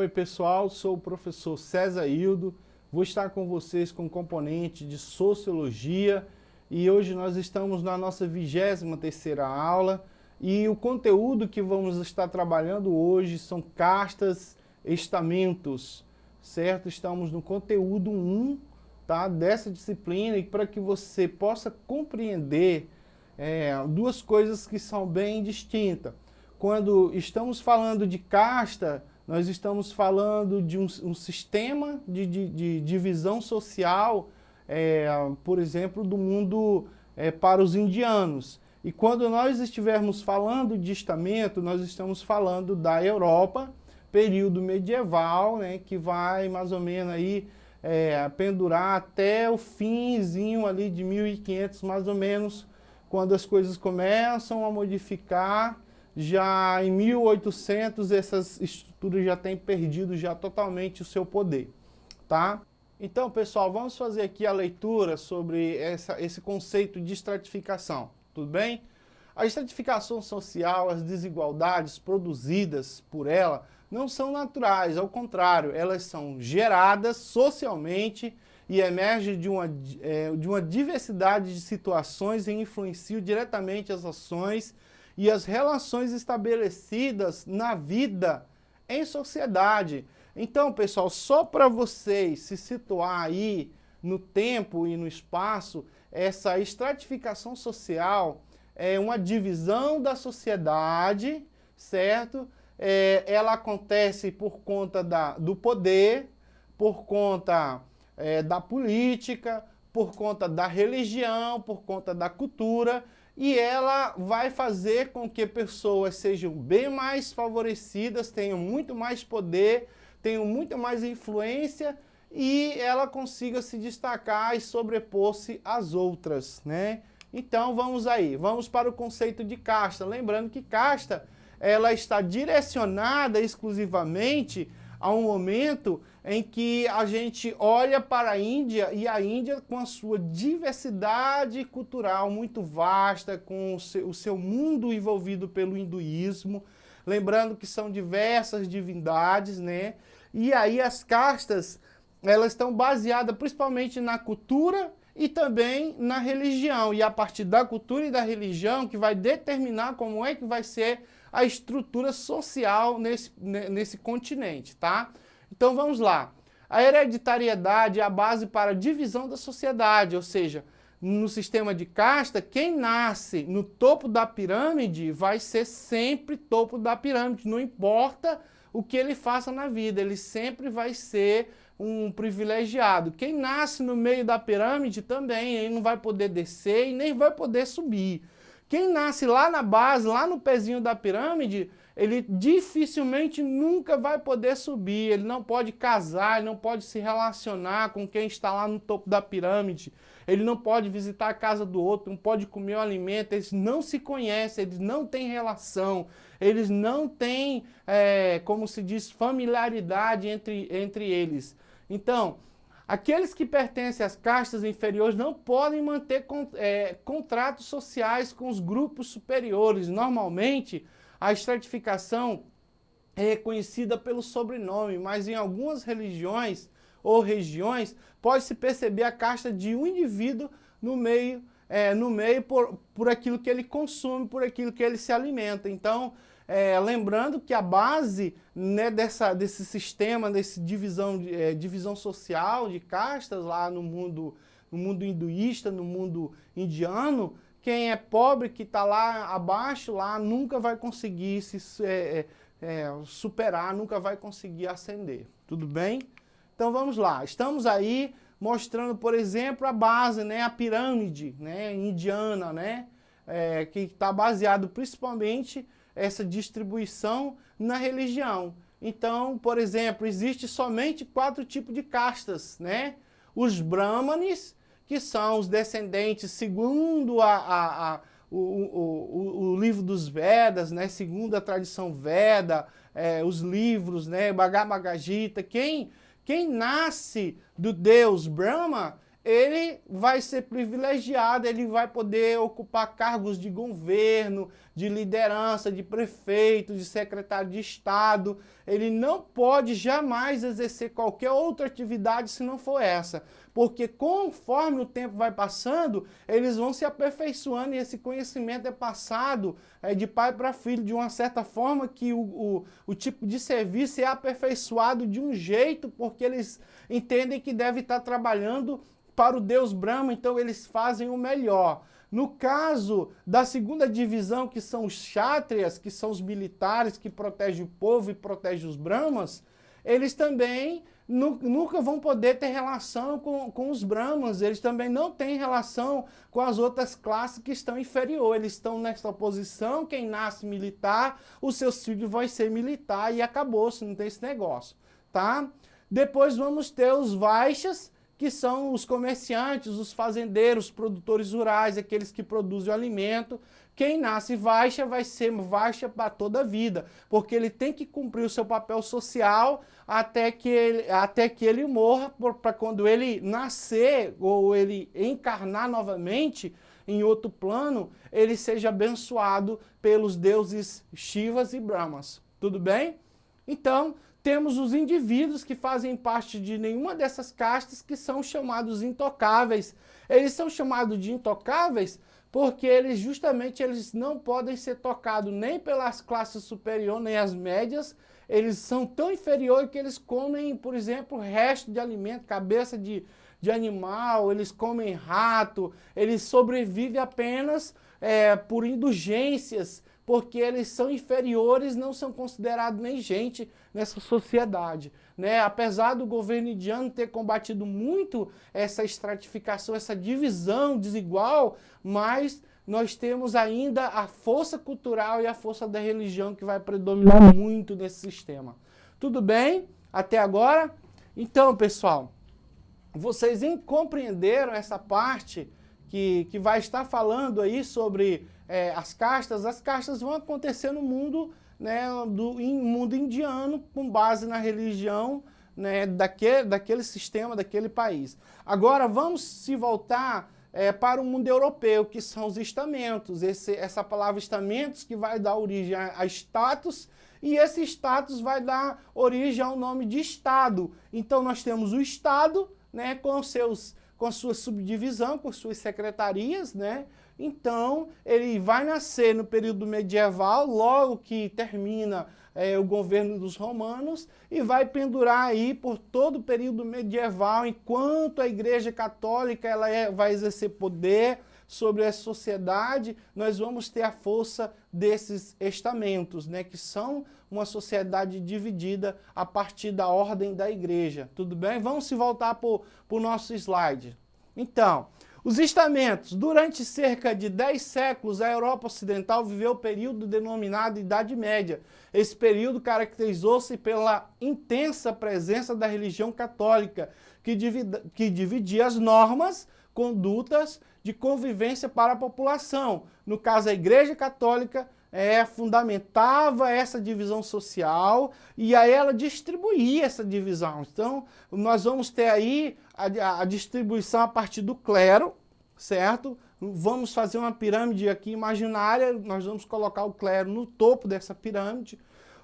Oi pessoal, sou o professor César Hildo, vou estar com vocês com o componente de Sociologia e hoje nós estamos na nossa 23ª aula e o conteúdo que vamos estar trabalhando hoje são castas, estamentos, certo? Estamos no conteúdo 1, tá, dessa disciplina e para que você possa compreender duas coisas que são bem distintas. Quando estamos falando de casta, nós estamos falando de um sistema de divisão social, por exemplo, do mundo para os indianos. E quando nós estivermos falando de estamento, nós estamos falando da Europa, período medieval, né, que vai mais ou menos aí, pendurar até o finzinho ali de 1500, mais ou menos, quando as coisas começam a modificar. Já em 1800 essas estruturas já têm perdido já totalmente o seu poder, tá? Então, pessoal, vamos fazer aqui a leitura sobre esse conceito de estratificação, tudo bem? A estratificação social, as desigualdades produzidas por ela, não são naturais, ao contrário, elas são geradas socialmente e emergem de uma diversidade de situações e influenciam diretamente as ações e as relações estabelecidas na vida em sociedade. Então, pessoal, só para vocês se situar aí no tempo e no espaço, essa estratificação social é uma divisão da sociedade, certo? Ela acontece por conta do poder, por conta da política, por conta da religião, por conta da cultura, e ela vai fazer com que pessoas sejam bem mais favorecidas, tenham muito mais poder, tenham muito mais influência e ela consiga se destacar e sobrepor-se às outras, né? Então vamos aí, vamos para o conceito de casta. Lembrando que casta, ela está direcionada exclusivamente a um momento em que a gente olha para a Índia e a Índia com a sua diversidade cultural muito vasta, com o seu mundo envolvido pelo hinduísmo, lembrando que são diversas divindades, né? E aí as castas, elas estão baseadas principalmente na cultura e também na religião, e a partir da cultura e da religião que vai determinar como é que vai ser a estrutura social nesse continente, tá? Então vamos lá. A hereditariedade é a base para a divisão da sociedade, ou seja, no sistema de casta, quem nasce no topo da pirâmide vai ser sempre topo da pirâmide, não importa o que ele faça na vida, ele sempre vai ser um privilegiado. Quem nasce no meio da pirâmide também, ele não vai poder descer e nem vai poder subir. Quem nasce lá na base, lá no pezinho da pirâmide, ele dificilmente nunca vai poder subir, ele não pode casar, ele não pode se relacionar com quem está lá no topo da pirâmide, ele não pode visitar a casa do outro, não pode comer o alimento, eles não se conhecem, eles não têm relação, eles não têm, como se diz, familiaridade entre eles. Então, aqueles que pertencem às castas inferiores não podem manter contratos sociais com os grupos superiores. Normalmente, a estratificação é reconhecida pelo sobrenome, mas em algumas religiões ou regiões pode-se perceber a casta de um indivíduo no meio por aquilo que ele consome, por aquilo que ele se alimenta. Então, lembrando que a base, né, desse sistema, dessa divisão social de castas lá no mundo hinduísta, no mundo indiano, quem é pobre, que está lá abaixo, lá nunca vai conseguir se superar, nunca vai conseguir ascender. Tudo bem? Então vamos lá. Estamos aí mostrando, por exemplo, a base, né, a pirâmide, né, indiana, né, que está baseado principalmente essa distribuição na religião. Então, por exemplo, existe somente 4 tipos de castas, né? Os brahmanes, que são os descendentes segundo o livro dos Vedas, né? Segundo a tradição Veda, os livros, né? Bhagavad Gita. Quem nasce do deus Brahma ele vai ser privilegiado, ele vai poder ocupar cargos de governo, de liderança, de prefeito, de secretário de Estado. Ele não pode jamais exercer qualquer outra atividade se não for essa. Porque conforme o tempo vai passando, eles vão se aperfeiçoando e esse conhecimento é passado de pai para filho, de uma certa forma que o tipo de serviço é aperfeiçoado de um jeito, porque eles entendem que deve estar trabalhando para o Deus Brahma, então eles fazem o melhor. No caso da segunda divisão, que são os Kshatriyas, que são os militares que protegem o povo e protegem os Brahmas, eles também nunca vão poder ter relação com os Brahmas, eles também não têm relação com as outras classes que estão inferior, eles estão nessa posição, quem nasce militar, os seus filhos vão ser militar e acabou-se, não tem esse negócio, tá? Depois vamos ter os Vaishyas, que são os comerciantes, os fazendeiros, os produtores rurais, aqueles que produzem o alimento. Quem nasce Vaishya vai ser Vaishya para toda a vida, porque ele tem que cumprir o seu papel social até que ele morra, para quando ele nascer ou ele encarnar novamente em outro plano, ele seja abençoado pelos deuses Shivas e Brahmas. Tudo bem? Então, temos os indivíduos que fazem parte de nenhuma dessas castas, que são chamados intocáveis. Eles são chamados de intocáveis porque eles não podem ser tocados nem pelas classes superiores, nem as médias. Eles são tão inferiores que eles comem, por exemplo, resto de alimento, cabeça de animal, eles comem rato, eles sobrevivem apenas por indulgências, porque eles são inferiores, não são considerados nem gente nessa sociedade, né? Apesar do governo indiano ter combatido muito essa estratificação, essa divisão desigual, mas nós temos ainda a força cultural e a força da religião que vai predominar muito nesse sistema. Tudo bem? Até agora? Então, pessoal, vocês compreenderam essa parte que vai estar falando aí sobre as castas vão acontecer no mundo, né, mundo indiano, com base na religião, né, daquele sistema, daquele país. Agora vamos se voltar para o mundo europeu, que são os estamentos. Essa palavra estamentos que vai dar origem a status, e esse status vai dar origem ao nome de Estado. Então nós temos o Estado, né, com a sua subdivisão, com suas secretarias, né? Então, ele vai nascer no período medieval, logo que termina o governo dos romanos, e vai pendurar aí por todo o período medieval, enquanto a Igreja Católica vai exercer poder sobre a sociedade, nós vamos ter a força desses estamentos, né, que são uma sociedade dividida a partir da ordem da Igreja. Tudo bem? Vamos se voltar para o nosso slide. Então, os estamentos. Durante cerca de 10 séculos, a Europa Ocidental viveu o período denominado Idade Média. Esse período caracterizou-se pela intensa presença da religião católica, que dividia as normas, condutas de convivência para a população. No caso, a Igreja Católica fundamentava essa divisão social e aí ela distribuía essa divisão. Então, nós vamos ter aí a distribuição a partir do clero, certo? Vamos fazer uma pirâmide aqui imaginária, nós vamos colocar o clero no topo dessa pirâmide,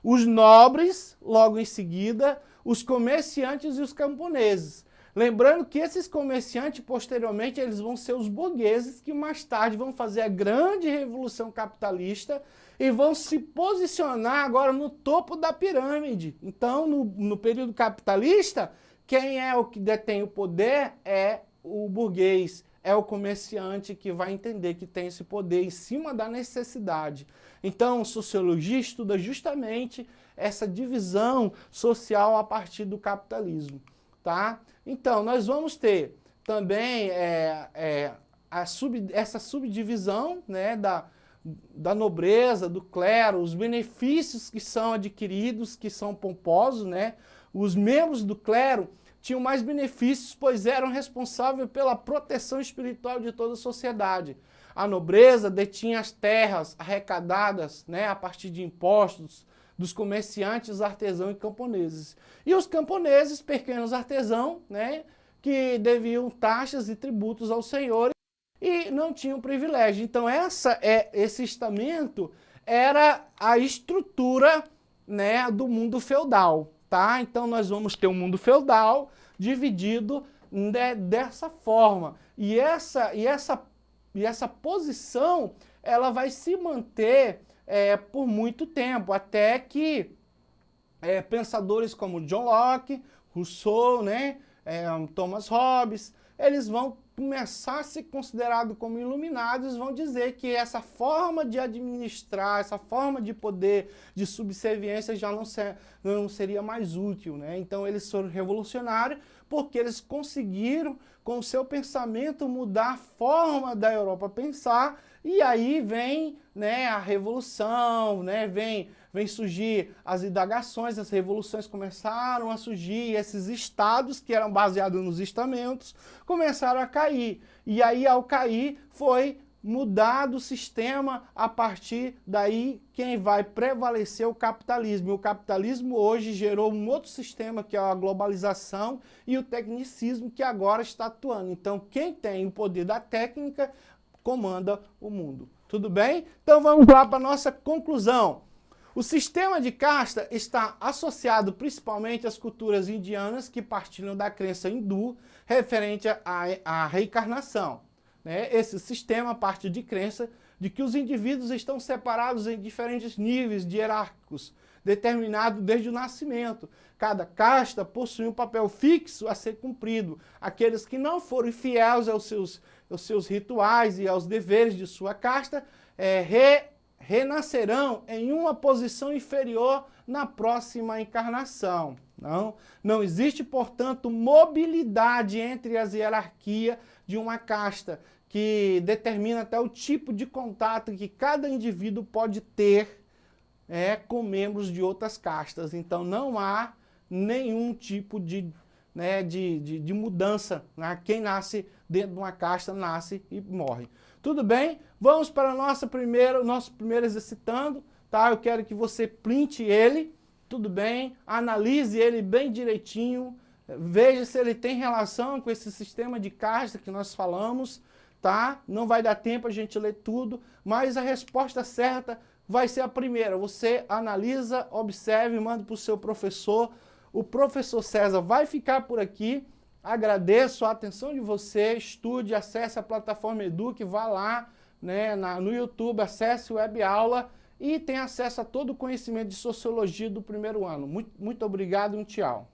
os nobres, logo em seguida, os comerciantes e os camponeses. Lembrando que esses comerciantes, posteriormente, eles vão ser os burgueses, que mais tarde vão fazer a grande revolução capitalista e vão se posicionar agora no topo da pirâmide. Então, no período capitalista, quem é o que detém o poder é o burguês, é o comerciante que vai entender que tem esse poder em cima da necessidade. Então, sociologia estuda justamente essa divisão social a partir do capitalismo. Tá? Então, nós vamos ter também essa subdivisão, né, da nobreza, do clero, os benefícios que são adquiridos, que são pomposos, né? Os membros do clero tinham mais benefícios, pois eram responsáveis pela proteção espiritual de toda a sociedade. A nobreza detinha as terras arrecadadas, né, a partir de impostos, dos comerciantes, artesãos e camponeses. E os camponeses, pequenos artesãos, né, que deviam taxas e tributos aos senhores e não tinham privilégio. Então esse estamento era a estrutura, né, do mundo feudal, tá? Então nós vamos ter um mundo feudal dividido, né, dessa forma. E essa posição, ela vai se manter por muito tempo, até que pensadores como John Locke, Rousseau, né, Thomas Hobbes, eles vão começar a ser considerados como iluminados, vão dizer que essa forma de administrar, essa forma de poder, de subserviência já não seria mais útil, né? Então eles foram revolucionários porque eles conseguiram, com o seu pensamento, mudar a forma da Europa pensar, e aí vem, né, a revolução, né, vem surgir as indagações, as revoluções começaram a surgir, esses estados que eram baseados nos estamentos começaram a cair. E aí, ao cair, foi mudado o sistema. A partir daí, quem vai prevalecer é o capitalismo. E o capitalismo hoje gerou um outro sistema, que é a globalização e o tecnicismo, que agora está atuando. Então, quem tem o poder da técnica comanda o mundo. Tudo bem? Então vamos lá para a nossa conclusão. O sistema de casta está associado principalmente às culturas indianas que partilham da crença hindu referente à reencarnação, né? Esse sistema parte de crença de que os indivíduos estão separados em diferentes níveis hierárquicos, determinado desde o nascimento. Cada casta possui um papel fixo a ser cumprido. Aqueles que não forem fiéis aos seus rituais e aos deveres de sua casta renascerão em uma posição inferior na próxima encarnação. Não existe, portanto, mobilidade entre as hierarquias de uma casta, que determina até o tipo de contato que cada indivíduo pode ter com membros de outras castas. Então não há nenhum tipo de mudança, né? Quem nasce dentro de uma casta nasce e morre. Tudo bem? Vamos para o nosso primeiro exercitando, tá? Eu quero que você printe ele, tudo bem? Analise ele bem direitinho, veja se ele tem relação com esse sistema de casta que nós falamos, tá? Não vai dar tempo a gente ler tudo, mas a resposta certa vai ser a primeira. Você analisa, observe, manda para o seu professor. O professor César vai ficar por aqui. Agradeço a atenção de você. Estude, acesse a plataforma Eduque, vá lá, né, no YouTube, acesse o Web Aula e tenha acesso a todo o conhecimento de sociologia do primeiro ano. Muito obrigado e um tchau.